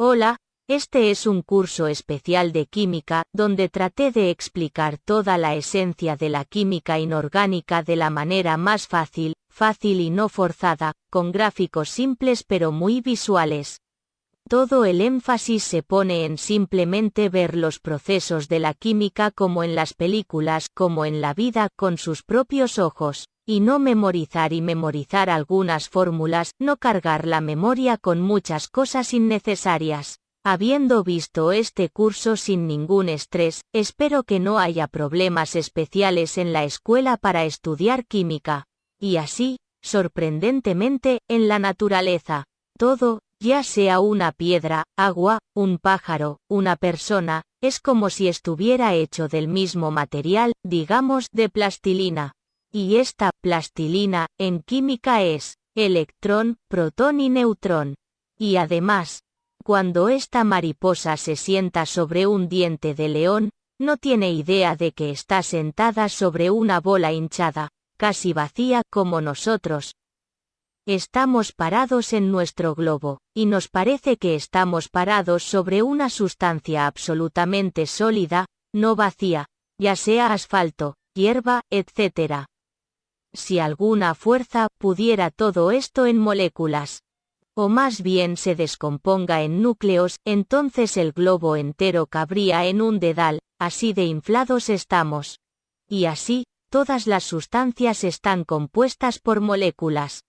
Hola, este es un curso especial de química donde traté de explicar toda la esencia de la química inorgánica de la manera más fácil y no forzada, con gráficos simples pero muy visuales. Todo el énfasis se pone en simplemente ver los procesos de la química como en las películas, como en la vida, con sus propios ojos, y no memorizar algunas fórmulas, no cargar la memoria con muchas cosas innecesarias. Habiendo visto este curso sin ningún estrés, espero que no haya problemas especiales en la escuela para estudiar química. Y así, sorprendentemente, en la naturaleza, todo, ya sea una piedra, agua, un pájaro, una persona, es como si estuviera hecho del mismo material, digamos, de plastilina. Y esta plastilina, en química es electrón, protón y neutrón. Y además, cuando esta mariposa se sienta sobre un diente de león, no tiene idea de que está sentada sobre una bola hinchada, casi vacía como nosotros. Estamos parados en nuestro globo, y nos parece que estamos parados sobre una sustancia absolutamente sólida, no vacía, ya sea asfalto, hierba, etc. Si alguna fuerza pudiera todo esto en moléculas, o más bien se descomponga en núcleos, entonces el globo entero cabría en un dedal, así de inflados estamos. Y así, todas las sustancias están compuestas por moléculas,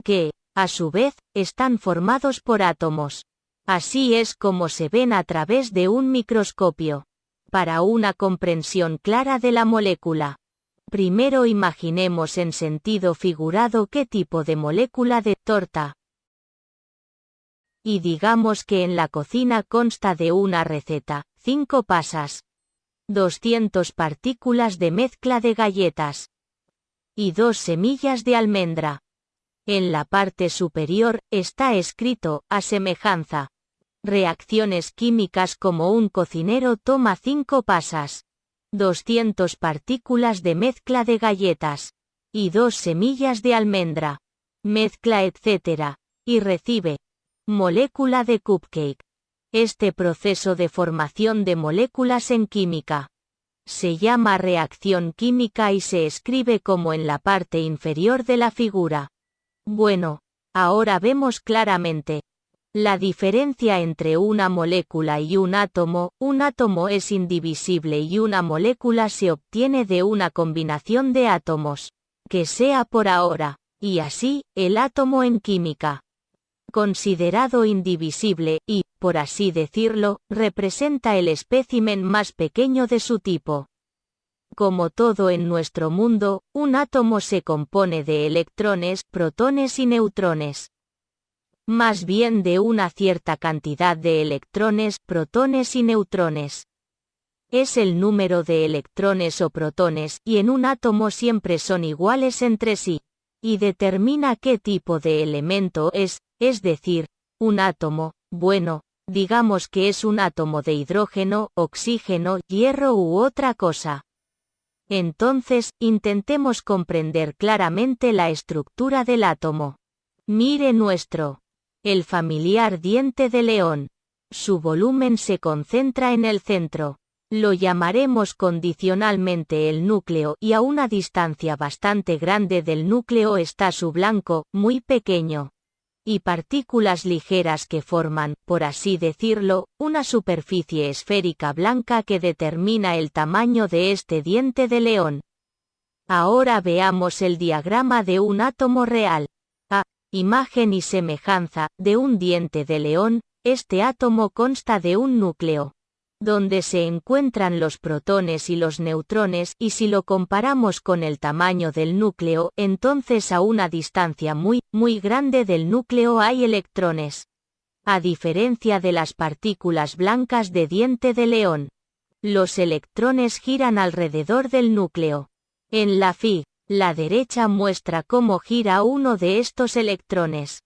que, a su vez, están formados por átomos. Así es como se ven a través de un microscopio. Para una comprensión clara de la molécula, primero imaginemos en sentido figurado qué tipo de molécula de torta. Y digamos que en la cocina consta de una receta, 5 pasas, 200 partículas de mezcla de galletas y 2 semillas de almendra. En la parte superior está escrito, a semejanza. Reacciones químicas como un cocinero toma 5 pasas, 200 partículas de mezcla de galletas y 2 semillas de almendra. Mezcla etc. y recibe molécula de cupcake. Este proceso de formación de moléculas en química se llama reacción química y se escribe como en la parte inferior de la figura. Bueno, ahora vemos claramente la diferencia entre una molécula y un átomo. Un átomo es indivisible y una molécula se obtiene de una combinación de átomos, que sea por ahora, y así, el átomo en química, considerado indivisible y, por así decirlo, representa el espécimen más pequeño de su tipo. Como todo en nuestro mundo, un átomo se compone de electrones, protones y neutrones. Más bien de una cierta cantidad de electrones, protones y neutrones. Es el número de electrones o protones, y en un átomo siempre son iguales entre sí, y determina qué tipo de elemento es decir, un átomo, bueno, digamos que es un átomo de hidrógeno, oxígeno, hierro u otra cosa. Entonces, intentemos comprender claramente la estructura del átomo. Mire el familiar diente de león. Su volumen se concentra en el centro. Lo llamaremos condicionalmente el núcleo y a una distancia bastante grande del núcleo está su blanco, muy pequeño, y partículas ligeras que forman, por así decirlo, una superficie esférica blanca que determina el tamaño de este diente de león. Ahora veamos el diagrama de un átomo real. A imagen y semejanza de un diente de león, este átomo consta de un núcleo, donde se encuentran los protones y los neutrones, y si lo comparamos con el tamaño del núcleo, entonces a una distancia muy grande del núcleo hay electrones. A diferencia de las partículas blancas de diente de león, los electrones giran alrededor del núcleo. En la derecha muestra cómo gira uno de estos electrones.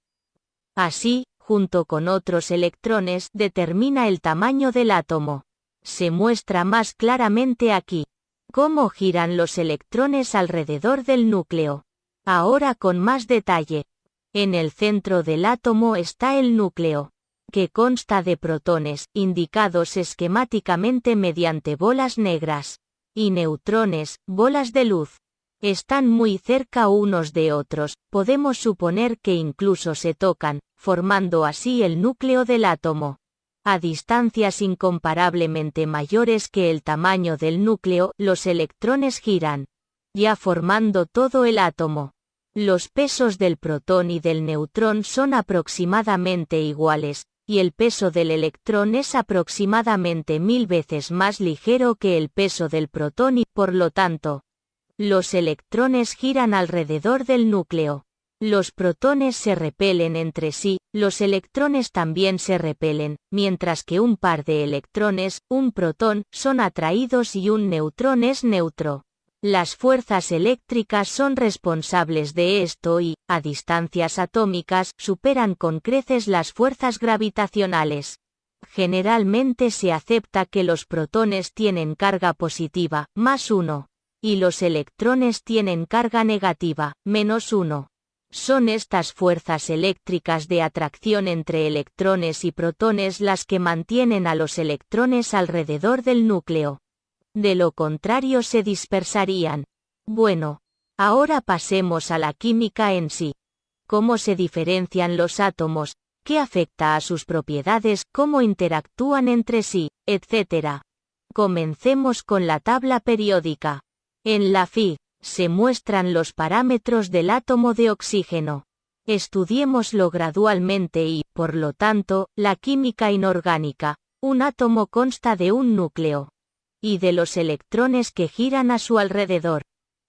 Así, junto con otros electrones, determina el tamaño del átomo. Se muestra más claramente aquí cómo giran los electrones alrededor del núcleo. Ahora con más detalle. En el centro del átomo está el núcleo. que consta de protones, indicados esquemáticamente mediante bolas negras, y neutrones, bolas de luz. Están muy cerca unos de otros, podemos suponer que incluso se tocan, formando así el núcleo del átomo. A distancias incomparablemente mayores que el tamaño del núcleo, los electrones giran, ya formando todo el átomo. Los pesos del protón y del neutrón son aproximadamente iguales, y el peso del electrón es aproximadamente 1000 veces más ligero que el peso del protón y, por lo tanto, los electrones giran alrededor del núcleo. Los protones se repelen entre sí, los electrones también se repelen, mientras que un par de electrones, un protón, son atraídos y un neutrón es neutro. Las fuerzas eléctricas son responsables de esto y, a distancias atómicas, superan con creces las fuerzas gravitacionales. Generalmente se acepta que los protones tienen carga positiva, +1, y los electrones tienen carga negativa, -1. Son estas fuerzas eléctricas de atracción entre electrones y protones las que mantienen a los electrones alrededor del núcleo. De lo contrario se dispersarían. Bueno, ahora pasemos a la química en sí. ¿Cómo se diferencian los átomos? ¿Qué afecta a sus propiedades? ¿Cómo interactúan entre sí? Etc. Comencemos con la tabla periódica. En la Fig. Se muestran los parámetros del átomo de oxígeno. Estudiémoslo gradualmente y, por lo tanto, la química inorgánica. Un átomo consta de un núcleo y de los electrones que giran a su alrededor.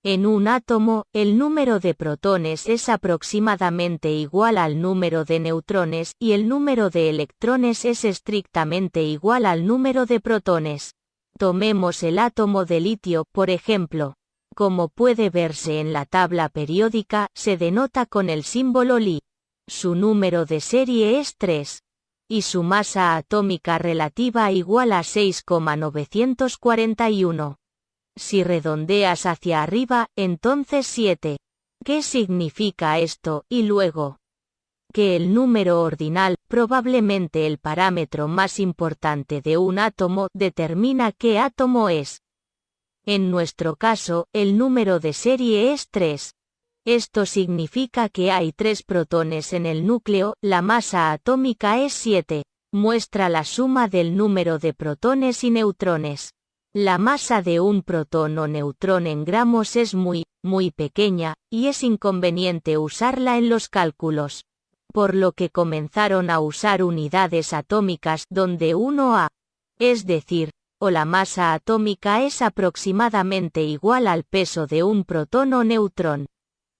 En un átomo, el número de protones es aproximadamente igual al número de neutrones y el número de electrones es estrictamente igual al número de protones. Tomemos el átomo de litio, por ejemplo. Como puede verse en la tabla periódica, se denota con el símbolo Li. Su número de serie es 3. Y su masa atómica relativa igual a 6,941. Si redondeas hacia arriba, entonces 7. ¿Qué significa esto? Y luego, que el número ordinal, probablemente el parámetro más importante de un átomo, determina qué átomo es. En nuestro caso, el número de serie es 3. Esto significa que hay 3 protones en el núcleo, la masa atómica es 7. Muestra la suma del número de protones y neutrones. La masa de un protón o neutrón en gramos es muy pequeña, y es inconveniente usarla en los cálculos. Por lo que comenzaron a usar unidades atómicas donde 1 es decir, o la masa atómica es aproximadamente igual al peso de un protón o neutrón.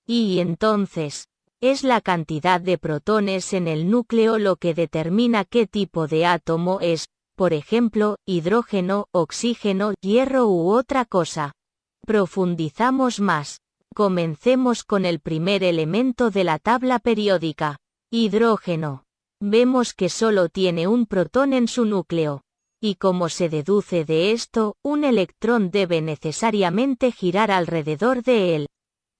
Y entonces, es la cantidad de protones en el núcleo lo que determina qué tipo de átomo es, por ejemplo, hidrógeno, oxígeno, hierro u otra cosa. Profundizamos más. Comencemos con el primer elemento de la tabla periódica, hidrógeno. Vemos que solo tiene un protón en su núcleo. Y como se deduce de esto, un electrón debe necesariamente girar alrededor de él.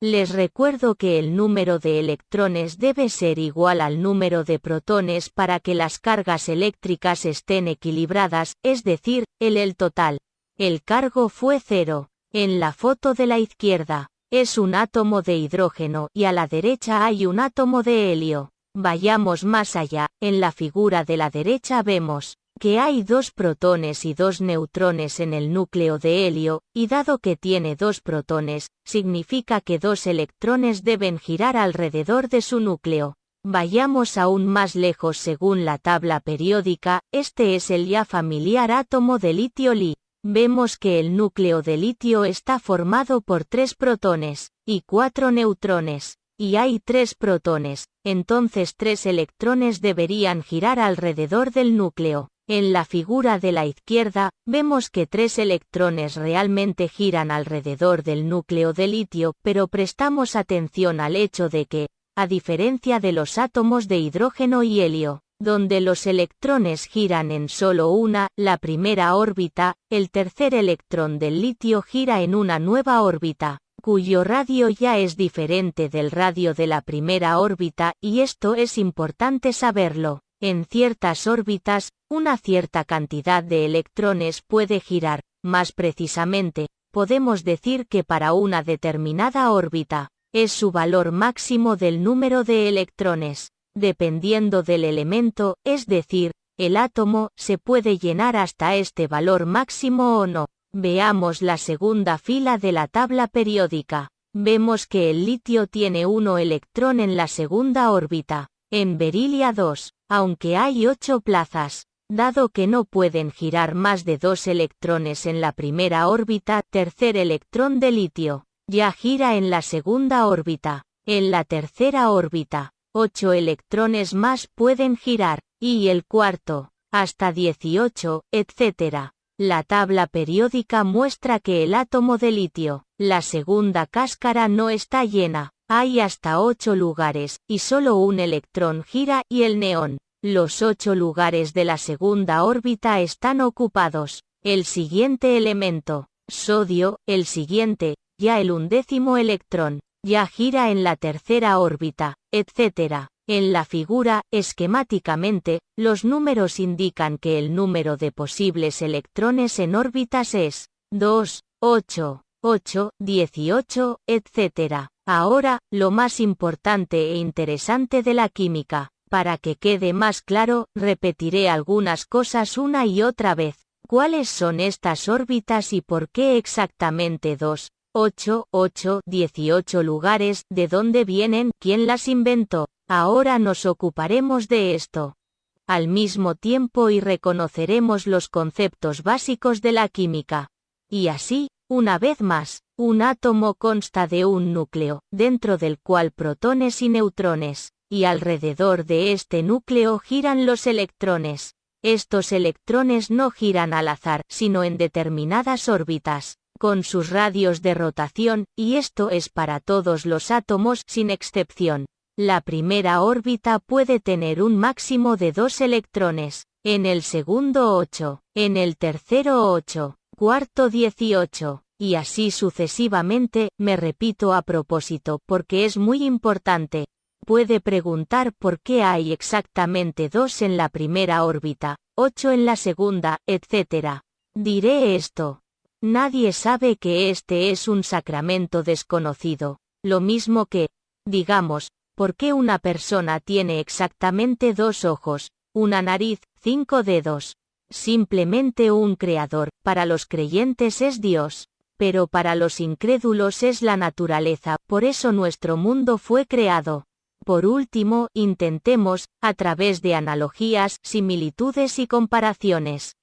Les recuerdo que el número de electrones debe ser igual al número de protones para que las cargas eléctricas estén equilibradas, es decir, el total. El cargo fue 0. En la foto de la izquierda, es un átomo de hidrógeno y a la derecha hay un átomo de helio. Vayamos más allá, en la figura de la derecha vemos que hay 2 protones y 2 neutrones en el núcleo de helio, y dado que tiene 2 protones, significa que 2 electrones deben girar alrededor de su núcleo. Vayamos aún más lejos según la tabla periódica, este es el ya familiar átomo de litio Li. Vemos que el núcleo de litio está formado por 3 protones y 4 neutrones, y hay 3 protones, entonces 3 electrones deberían girar alrededor del núcleo. En la figura de la izquierda, vemos que 3 electrones realmente giran alrededor del núcleo de litio, pero prestamos atención al hecho de que, a diferencia de los átomos de hidrógeno y helio, donde los electrones giran en solo la primera órbita, el tercer electrón del litio gira en una nueva órbita, cuyo radio ya es diferente del radio de la primera órbita, y esto es importante saberlo. En ciertas órbitas, una cierta cantidad de electrones puede girar. Más precisamente, podemos decir que para una determinada órbita, es su valor máximo del número de electrones. Dependiendo del elemento, es decir, el átomo, se puede llenar hasta este valor máximo o no. Veamos la segunda fila de la tabla periódica. Vemos que el litio tiene 1 electrón en la segunda órbita. En berilia 2, aunque hay 8 plazas. Dado que no pueden girar más de 2 electrones en la primera órbita, tercer electrón de litio ya gira en la segunda órbita. En la tercera órbita, 8 electrones más pueden girar, y el cuarto, hasta 18, etc. La tabla periódica muestra que el átomo de litio, la segunda cáscara no está llena, hay hasta 8 lugares, y solo un electrón gira, y el neón. Los 8 lugares de la segunda órbita están ocupados. El siguiente elemento, sodio, el siguiente, ya el 11º electrón, ya gira en la tercera órbita, etc. En la figura, esquemáticamente, los números indican que el número de posibles electrones en órbitas es 2, 8, 8, 18, etc. Ahora, lo más importante e interesante de la química. Para que quede más claro, repetiré algunas cosas una y otra vez. ¿Cuáles son estas órbitas y por qué exactamente 2, 8, 8, 18 lugares? ¿De dónde vienen? ¿Quién las inventó? Ahora nos ocuparemos de esto al mismo tiempo y reconoceremos los conceptos básicos de la química. Y así, una vez más, un átomo consta de un núcleo, dentro del cual protones y neutrones, y alrededor de este núcleo giran los electrones. Estos electrones no giran al azar, sino en determinadas órbitas, con sus radios de rotación, y esto es para todos los átomos sin excepción. La primera órbita puede tener un máximo de 2 electrones, en el segundo 8, en el tercero 8, cuarto 18, y así sucesivamente. Me repito a propósito porque es muy importante. Puede preguntar por qué hay exactamente 2 en la primera órbita, 8 en la segunda, etc. Diré esto. Nadie sabe que este es un sacramento desconocido, lo mismo que, digamos, por qué una persona tiene exactamente 2 ojos, una nariz, 5 dedos. Simplemente un creador, para los creyentes es Dios, pero para los incrédulos es la naturaleza, por eso nuestro mundo fue creado. Por último, intentemos, a través de analogías, similitudes y comparaciones,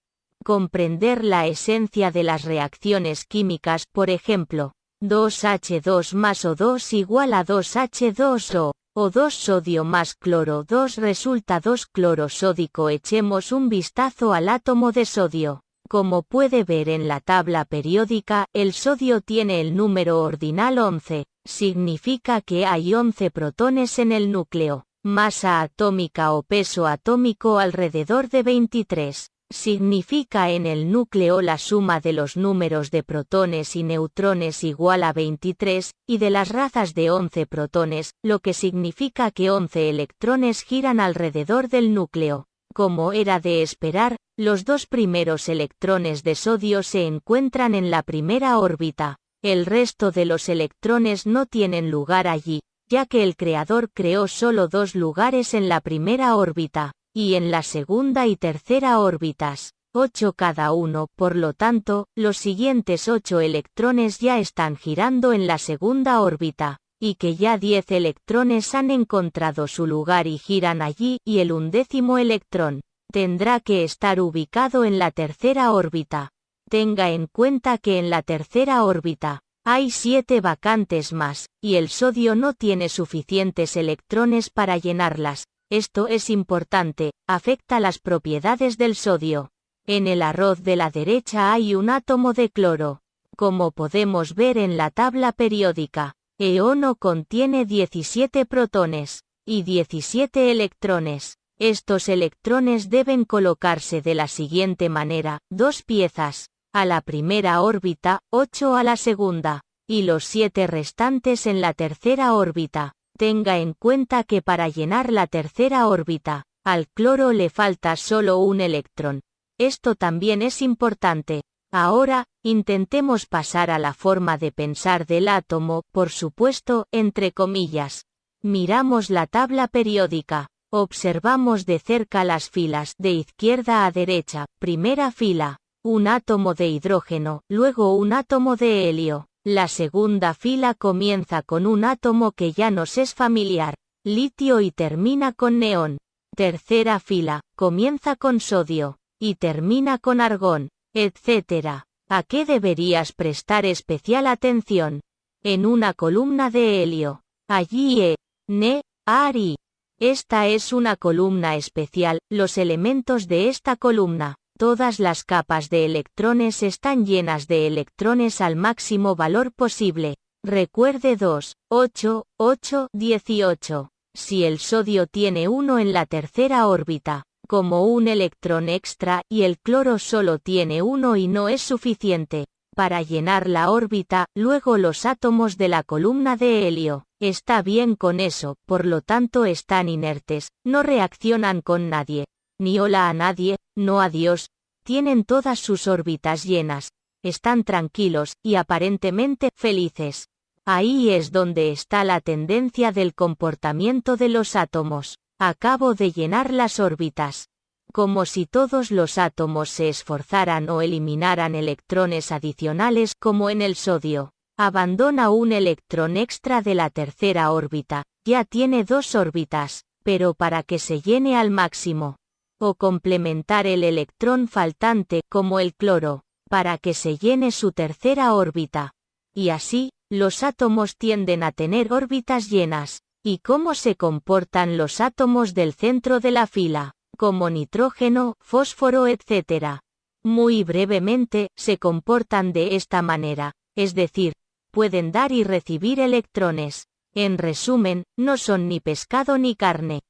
comprender la esencia de las reacciones químicas. Por ejemplo, 2H2 más O2 igual a 2H2O, o 2 sodio más cloro 2 resulta 2 cloro sódico. Echemos un vistazo al átomo de sodio. Como puede ver en la tabla periódica, el sodio tiene el número ordinal 11, significa que hay 11 protones en el núcleo. Masa atómica o peso atómico alrededor de 23. Significa en el núcleo la suma de los números de protones y neutrones igual a 23, y de las razas de 11 protones, lo que significa que 11 electrones giran alrededor del núcleo. Como era de esperar, los 2 primeros electrones de sodio se encuentran en la primera órbita. El resto de los electrones no tienen lugar allí, ya que el creador creó solo 2 lugares en la primera órbita, y en la segunda y tercera órbitas, 8 cada uno. Por lo tanto, los siguientes 8 electrones ya están girando en la segunda órbita, y que ya 10 electrones han encontrado su lugar y giran allí, y el 11º electrón tendrá que estar ubicado en la tercera órbita. Tenga en cuenta que en la tercera órbita hay 7 vacantes más, y el sodio no tiene suficientes electrones para llenarlas. Esto es importante, afecta las propiedades del sodio. En el arroz de la derecha hay un átomo de cloro. Como podemos ver en la tabla periódica, E1 contiene 17 protones y 17 electrones. Estos electrones deben colocarse de la siguiente manera: 2 piezas a la primera órbita, 8 a la segunda, y los 7 restantes en la tercera órbita. Tenga en cuenta que para llenar la tercera órbita, Al cloro le falta solo un electrón. Esto también es importante. Ahora, intentemos pasar a la forma de pensar del átomo, por supuesto, entre comillas. Miramos la tabla periódica. Observamos de cerca las filas de izquierda a derecha. Primera fila, un átomo de hidrógeno, luego un átomo de helio. La segunda fila comienza con un átomo que ya nos es familiar, litio, y termina con neón. Tercera fila, comienza con sodio, y termina con argón, etc. ¿A qué deberías prestar especial atención? En una columna de helio. Allí Ne, Ar y. Esta es una columna especial. Los elementos de esta columna, todas las capas de electrones están llenas de electrones al máximo valor posible. Recuerde 2, 8, 8, 18. Si el sodio tiene 1 en la tercera órbita, como un electrón extra, y el cloro solo tiene 1 y no es suficiente para llenar la órbita, luego los átomos de la columna de helio, está bien con eso, por lo tanto están inertes, no reaccionan con nadie, ni hola a nadie, no adiós, tienen todas sus órbitas llenas, están tranquilos, y aparentemente felices. Ahí es donde está la tendencia del comportamiento de los átomos. Acabo de llenar las órbitas. Como si todos los átomos se esforzaran o eliminaran electrones adicionales, como en el sodio. Abandona un electrón extra de la tercera órbita, ya tiene 2 órbitas, pero para que se llene al máximo. O complementar el electrón faltante, como el cloro, para que se llene su tercera órbita. Y así, los átomos tienden a tener órbitas llenas. ¿Y cómo se comportan los átomos del centro de la fila, como nitrógeno, fósforo, etc.? Muy brevemente, se comportan de esta manera, es decir, pueden dar y recibir electrones. En resumen, no son ni pescado ni carne.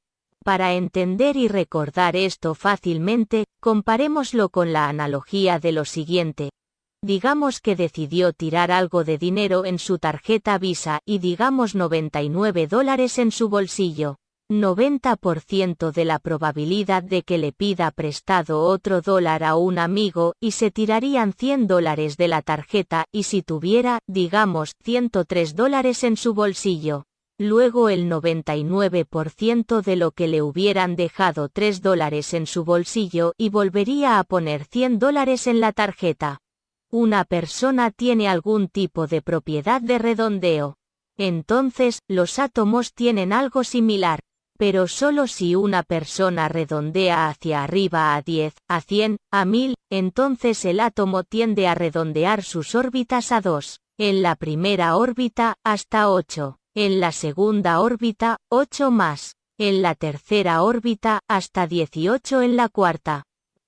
Para entender y recordar esto fácilmente, comparémoslo con la analogía de lo siguiente. Digamos que decidió tirar algo de dinero en su tarjeta Visa y digamos $99 en su bolsillo. 90% de la probabilidad de que le pida prestado otro dólar a un amigo y se tirarían $100 de la tarjeta, y si tuviera, digamos, $103 en su bolsillo. Luego el 99% de lo que le hubieran dejado $3 en su bolsillo y volvería a poner $100 en la tarjeta. Una persona tiene algún tipo de propiedad de redondeo. Entonces, los átomos tienen algo similar, pero solo si una persona redondea hacia arriba a 10, a 100, a 1000, entonces el átomo tiende a redondear sus órbitas a 2, en la primera órbita, hasta 8, en la segunda órbita, 8 más, en la tercera órbita, hasta 18 en la cuarta,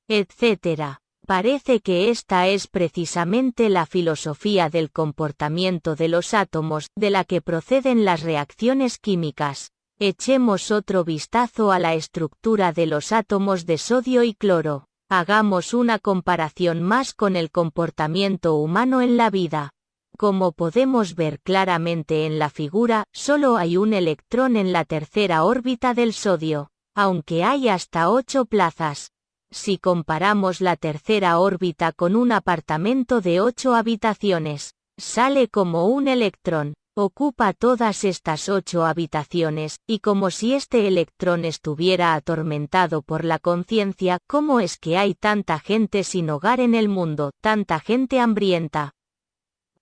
etc. Parece que esta es precisamente la filosofía del comportamiento de los átomos, de la que proceden las reacciones químicas. Echemos otro vistazo a la estructura de los átomos de sodio y cloro. Hagamos una comparación más con el comportamiento humano en la vida. Como podemos ver claramente en la figura, solo hay un electrón en la tercera órbita del sodio, aunque hay hasta 8 plazas. Si comparamos la tercera órbita con un apartamento de 8 habitaciones, sale como un electrón, ocupa todas estas 8 habitaciones, y como si este electrón estuviera atormentado por la conciencia, ¿cómo es que hay tanta gente sin hogar en el mundo, tanta gente hambrienta?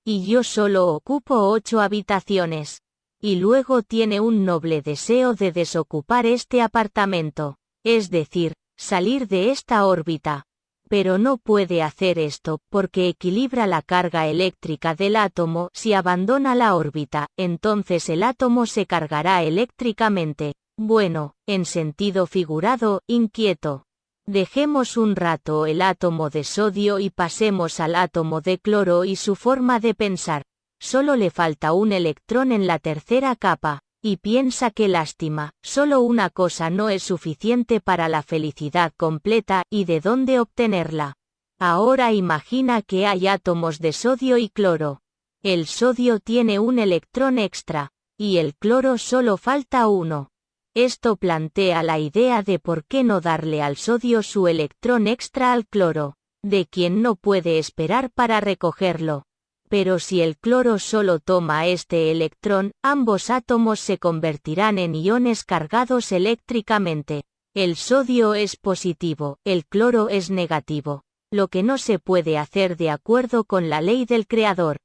Y yo solo ocupo 8 habitaciones. Y luego tiene un noble deseo de desocupar este apartamento, es decir, salir de esta órbita. Pero no puede hacer esto, porque equilibra la carga eléctrica del átomo. Si abandona la órbita, entonces el átomo se cargará eléctricamente. Bueno, en sentido figurado, inquieto. Dejemos un rato el átomo de sodio y pasemos al átomo de cloro y su forma de pensar. Solo le falta un electrón en la tercera capa. Y piensa qué lástima, solo una cosa no es suficiente para la felicidad completa, ¿y de dónde obtenerla? Ahora imagina que hay átomos de sodio y cloro. El sodio tiene un electrón extra, y el cloro solo falta uno. Esto plantea la idea de por qué no darle al sodio su electrón extra al cloro, de quien no puede esperar para recogerlo. Pero si el cloro solo toma este electrón, ambos átomos se convertirán en iones cargados eléctricamente. El sodio es positivo, el cloro es negativo, lo que no se puede hacer de acuerdo con la ley del creador.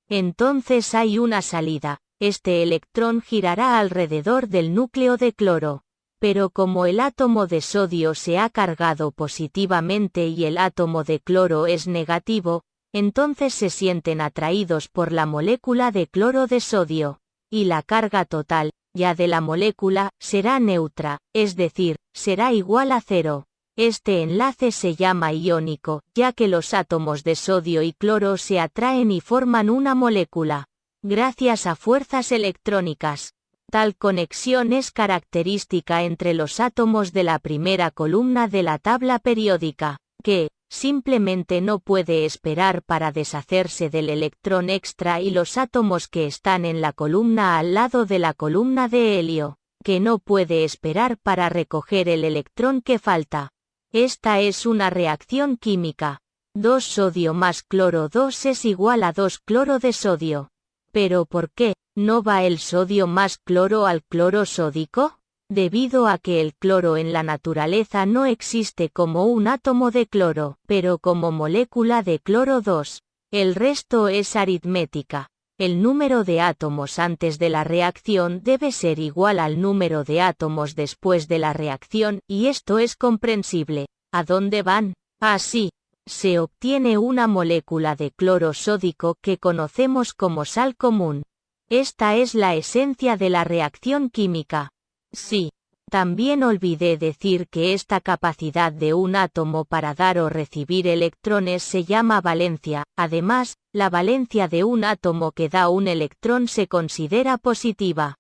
Entonces hay una salida, este electrón girará alrededor del núcleo de cloro. Pero como el átomo de sodio se ha cargado positivamente y el átomo de cloro es negativo, entonces se sienten atraídos por la molécula de cloro de sodio, y la carga total, ya de la molécula, será neutra, es decir, será igual a cero. Este enlace se llama iónico, ya que los átomos de sodio y cloro se atraen y forman una molécula, gracias a fuerzas electrónicas. Tal conexión es característica entre los átomos de la primera columna de la tabla periódica, que, simplemente no puede esperar para deshacerse del electrón extra, y los átomos que están en la columna al lado de la columna de helio, que no puede esperar para recoger el electrón que falta. Esta es una reacción química. 2 sodio más cloro 2 es igual a 2 cloro de sodio. ¿Pero por qué no va el sodio más cloro al cloro sódico? Debido a que el cloro en la naturaleza no existe como un átomo de cloro, pero como molécula de cloro 2. El resto es aritmética. El número de átomos antes de la reacción debe ser igual al número de átomos después de la reacción, y esto es comprensible. ¿A dónde van? Así, se obtiene una molécula de cloro sódico que conocemos como sal común. Esta es la esencia de la reacción química. Sí. También olvidé decir que esta capacidad de un átomo para dar o recibir electrones se llama valencia. Además, la valencia de un átomo que da un electrón se considera positiva.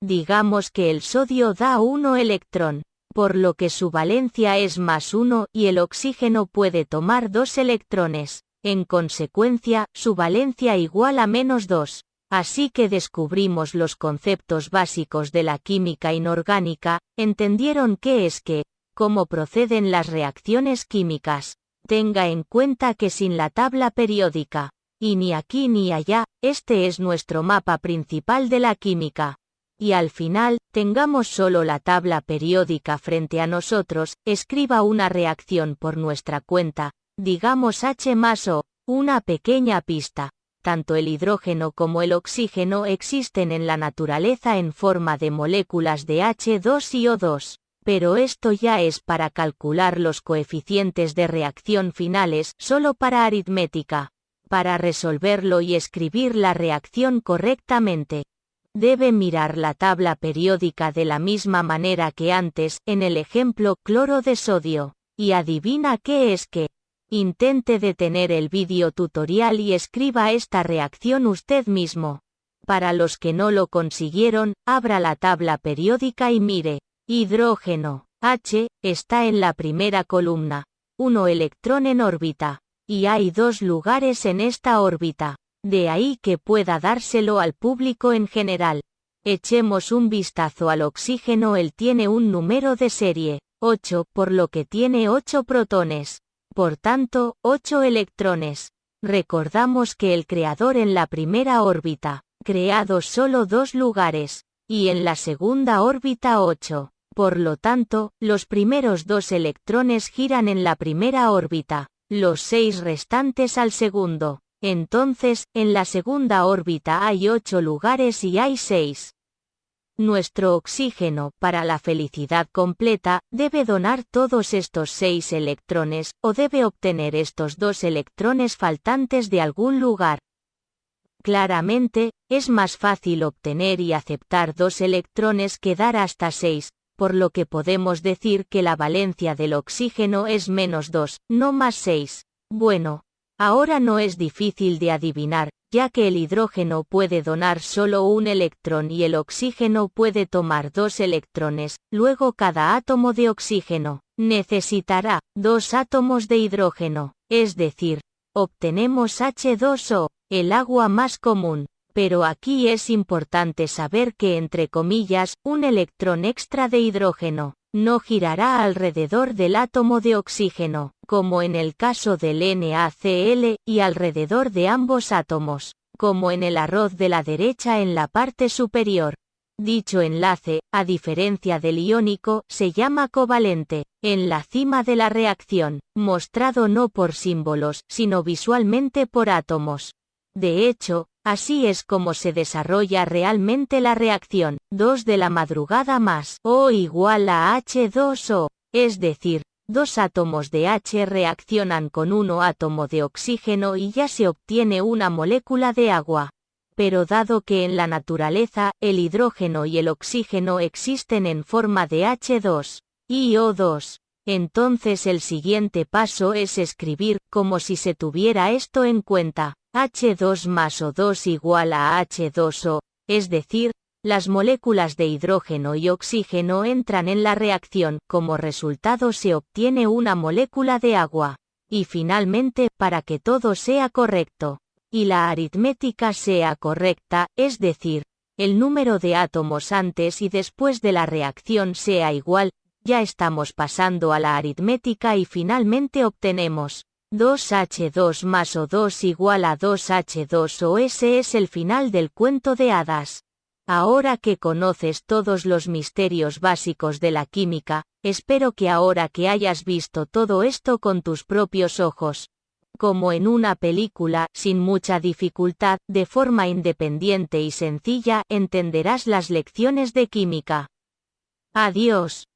Digamos que el sodio da 1 electrón, por lo que su valencia es +1, y el oxígeno puede tomar 2 electrones. En consecuencia, su valencia igual a -2. Así que descubrimos los conceptos básicos de la química inorgánica, entendieron qué es qué, cómo proceden las reacciones químicas. Tenga en cuenta que sin la tabla periódica, y ni aquí ni allá, este es nuestro mapa principal de la química. Y al final, tengamos solo la tabla periódica frente a nosotros, escriba una reacción por nuestra cuenta, digamos H más O, una pequeña pista. Tanto el hidrógeno como el oxígeno existen en la naturaleza en forma de moléculas de H2 y O2, pero esto ya es para calcular los coeficientes de reacción finales solo para aritmética. Para resolverlo y escribir la reacción correctamente, debe mirar la tabla periódica de la misma manera que antes en el ejemplo cloro de sodio, y adivina qué es qué. Intente detener el vídeo tutorial y escriba esta reacción usted mismo. Para los que no lo consiguieron, abra la tabla periódica y mire. Hidrógeno, H, está en la primera columna. 1 electrón en órbita. Y hay 2 lugares en esta órbita. De ahí que pueda dárselo al público en general. Echemos un vistazo al oxígeno. Él tiene un número de serie, 8, por lo que tiene 8 protones. Por tanto, 8 electrones. Recordamos que el creador en la primera órbita, creado solo 2 lugares, y en la segunda órbita 8. Por lo tanto, los primeros 2 electrones giran en la primera órbita, los 6 restantes al segundo. Entonces, en la segunda órbita hay 8 lugares y hay 6. Nuestro oxígeno, para la felicidad completa, debe donar todos estos 6 electrones, o debe obtener estos 2 electrones faltantes de algún lugar. Claramente, es más fácil obtener y aceptar 2 electrones que dar hasta 6, por lo que podemos decir que la valencia del oxígeno es -2, no +6. Bueno, ahora no es difícil de adivinar, ya que el hidrógeno puede donar solo un electrón y el oxígeno puede tomar 2 electrones, luego cada átomo de oxígeno necesitará 2 átomos de hidrógeno, es decir, obtenemos H2O, el agua más común. Pero aquí es importante saber que entre comillas, un electrón extra de hidrógeno no girará alrededor del átomo de oxígeno, como en el caso del NaCl, y alrededor de ambos átomos, como en el arroz de la derecha en la parte superior. Dicho enlace, a diferencia del iónico, se llama covalente, en la cima de la reacción, mostrado no por símbolos, sino visualmente por átomos. De hecho, así es como se desarrolla realmente la reacción, 2 de la madrugada más O igual a H2O, es decir, 2 átomos de H reaccionan con 1 átomo de oxígeno y ya se obtiene una molécula de agua. Pero dado que en la naturaleza, el hidrógeno y el oxígeno existen en forma de H2 y O2, entonces el siguiente paso es escribir, como si se tuviera esto en cuenta, H2 más O2 igual a H2O, es decir, las moléculas de hidrógeno y oxígeno entran en la reacción, como resultado se obtiene una molécula de agua. Y finalmente, para que todo sea correcto, y la aritmética sea correcta, es decir, el número de átomos antes y después de la reacción sea igual, ya estamos pasando a la aritmética y finalmente obtenemos 2H2 más O2 igual a 2H2O. Ese es el final del cuento de hadas. Ahora que conoces todos los misterios básicos de la química, espero que ahora que hayas visto todo esto con tus propios ojos, como en una película, sin mucha dificultad, de forma independiente y sencilla, entenderás las lecciones de química. Adiós.